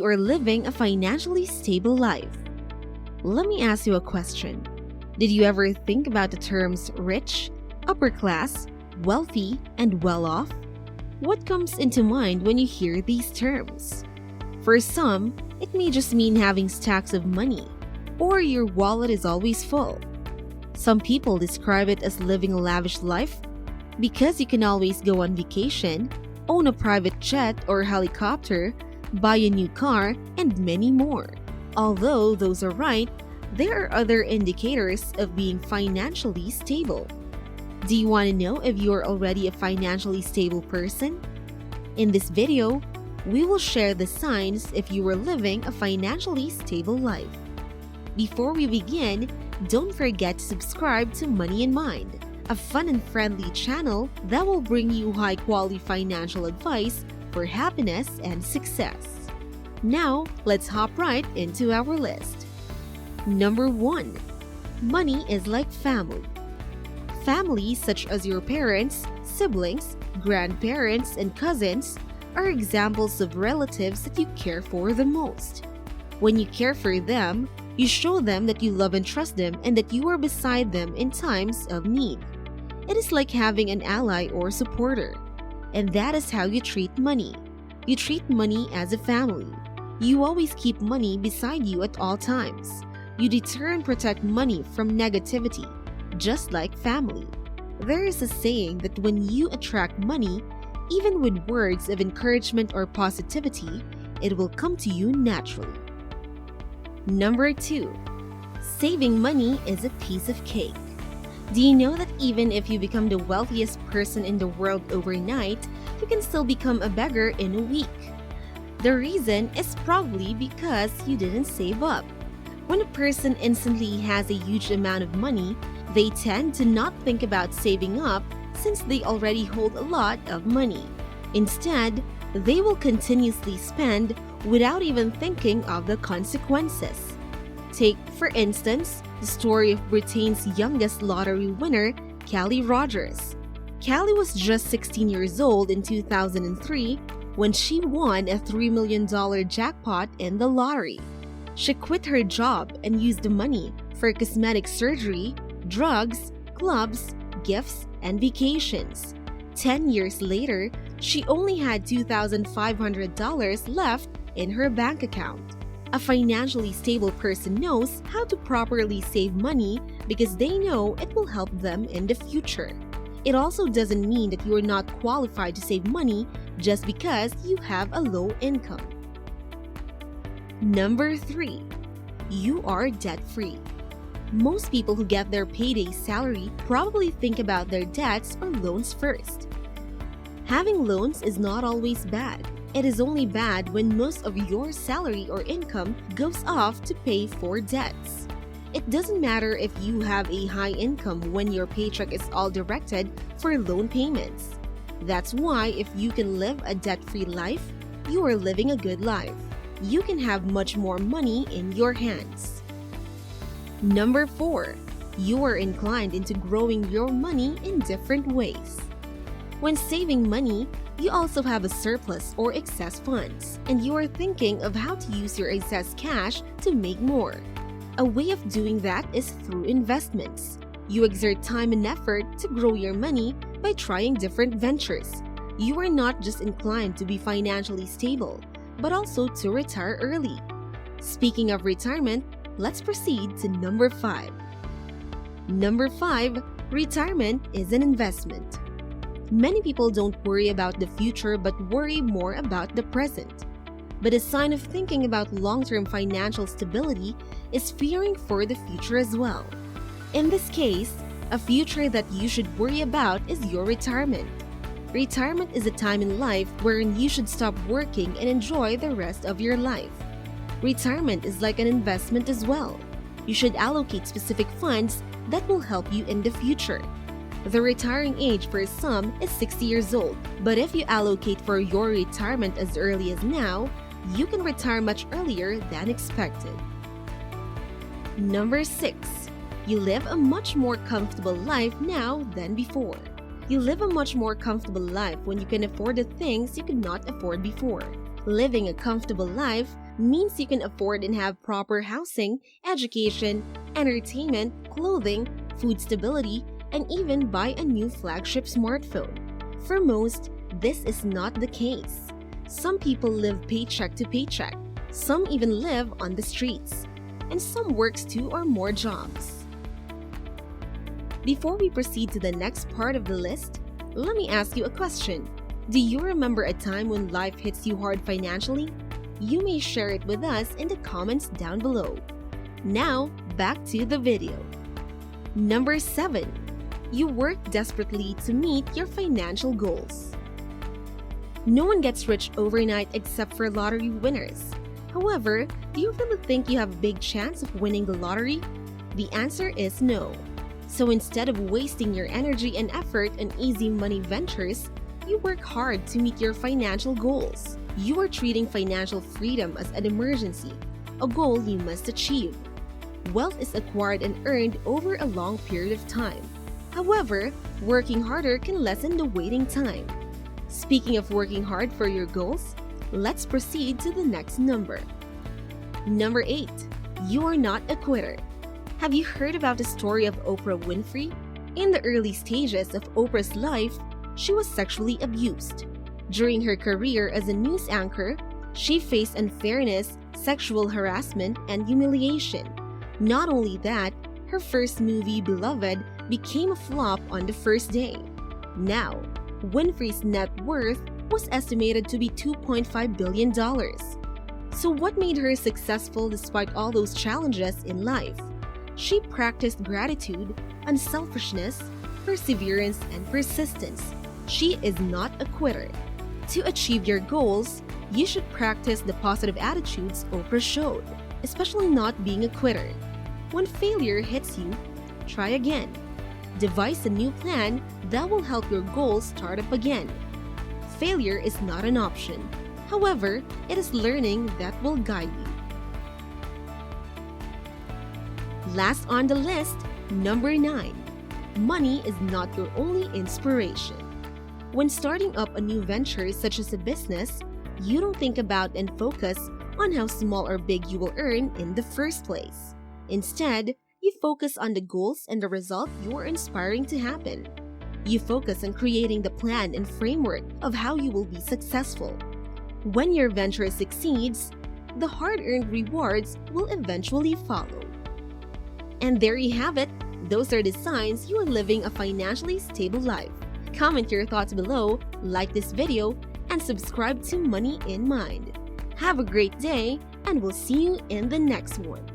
are living a financially stable life. Let me ask you a question. Did you ever think about the terms rich, upper class, wealthy, and well-off? What comes into mind when you hear these terms? For some, it may just mean having stacks of money, or your wallet is always full. Some people describe it as living a lavish life because you can always go on vacation, own a private jet or helicopter, buy a new car, and many more. Although those are right, there are other indicators of being financially stable. Do you want to know if you are already a financially stable person? In this video, we will share the signs if you are living a financially stable life. Before we begin, don't forget to subscribe to Money in Mind, a fun and friendly channel that will bring you high-quality financial advice for happiness and success. Now, let's hop right into our list. Number 1. Money is like family. Family such as your parents, siblings, grandparents, and cousins are examples of relatives that you care for the most. When you care for them, you show them that you love and trust them and that you are beside them in times of need. It is like having an ally or supporter. And that is how you treat money. You treat money as a family. You always keep money beside you at all times. You deter and protect money from negativity, just like family. There is a saying that when you attract money, even with words of encouragement or positivity, it will come to you naturally. Number 2. Saving money is a piece of cake. Do you know that even if you become the wealthiest person in the world overnight, you can still become a beggar in a week? The reason is probably because you didn't save up. When a person instantly has a huge amount of money, they tend to not think about saving up since they already hold a lot of money. Instead, they will continuously spend without even thinking of the consequences. Take, for instance, the story of Britain's youngest lottery winner, Kelly Rogers. Kelly was just 16 years old in 2003 when she won a $3 million jackpot in the lottery. She quit her job and used the money for cosmetic surgery, drugs, clubs, gifts, and vacations. 10 years later, she only had $2,500 left in her bank account. A financially stable person knows how to properly save money because they know it will help them in the future. It also doesn't mean that you are not qualified to save money just because you have a low income. Number 3. You are debt-free. Most people who get their payday salary probably think about their debts or loans first. Having loans is not always bad. It is only bad when most of your salary or income goes off to pay for debts. It doesn't matter if you have a high income when your paycheck is all directed for loan payments. That's why if you can live a debt-free life, you are living a good life. You can have much more money in your hands. Number 4. You are inclined into growing your money in different ways. When saving money, you also have a surplus or excess funds, and you are thinking of how to use your excess cash to make more. A way of doing that is through investments. You exert time and effort to grow your money by trying different ventures. You are not just inclined to be financially stable, but also to retire early. Speaking of retirement, let's proceed to number 5. Number 5, retirement is an investment. Many people don't worry about the future but worry more about the present. But a sign of thinking about long-term financial stability is fearing for the future as well. In this case, a future that you should worry about is your retirement. Retirement is a time in life wherein you should stop working and enjoy the rest of your life. Retirement is like an investment as well. You should allocate specific funds that will help you in the future. The retiring age for some is 60 years old, but if you allocate for your retirement as early as now, you can retire much earlier than expected. Number 6. You live a much more comfortable life now than before. You live a much more comfortable life when you can afford the things you could not afford before. Living a comfortable life means you can afford and have proper housing, education, entertainment, clothing, food stability, and even buy a new flagship smartphone. For most, this is not the case. Some people live paycheck to paycheck. Some even live on the streets. And some works 2 or more jobs. Before we proceed to the next part of the list, let me ask you a question. Do you remember a time when life hits you hard financially? You may share it with us in the comments down below. Now, back to the video. Number 7. You work desperately to meet your financial goals. No one gets rich overnight except for lottery winners. However, do you really think you have a big chance of winning the lottery? The answer is no. So instead of wasting your energy and effort on easy money ventures, you work hard to meet your financial goals. You are treating financial freedom as an emergency, a goal you must achieve. Wealth is acquired and earned over a long period of time. However, working harder can lessen the waiting time. Speaking of working hard for your goals, let's proceed to the next number. Number 8. You are not a quitter. Have you heard about the story of Oprah Winfrey? In the early stages of Oprah's life, she was sexually abused. During her career as a news anchor, she faced unfairness, sexual harassment, and humiliation. Not only that, her first movie, Beloved, became a flop on the first day. Now, Winfrey's net worth was estimated to be $2.5 billion. So what made her successful despite all those challenges in life? She practiced gratitude, unselfishness, perseverance, and persistence. She is not a quitter. To achieve your goals, you should practice the positive attitudes Oprah showed, especially not being a quitter. When failure hits you, try again. Devise a new plan that will help your goals start up again. Failure is not an option. However, it is learning that will guide you. Last on the list, number 9. Money is not your only inspiration. When starting up a new venture such as a business, you don't think about and focus on how small or big you will earn in the first place. Instead, you focus on the goals and the result you are inspiring to happen. You focus on creating the plan and framework of how you will be successful. When your venture succeeds, the hard-earned rewards will eventually follow. And there you have it. Those are the signs you are living a financially stable life. Comment your thoughts below, like this video, and subscribe to Money in Mind. Have a great day, and we'll see you in the next one.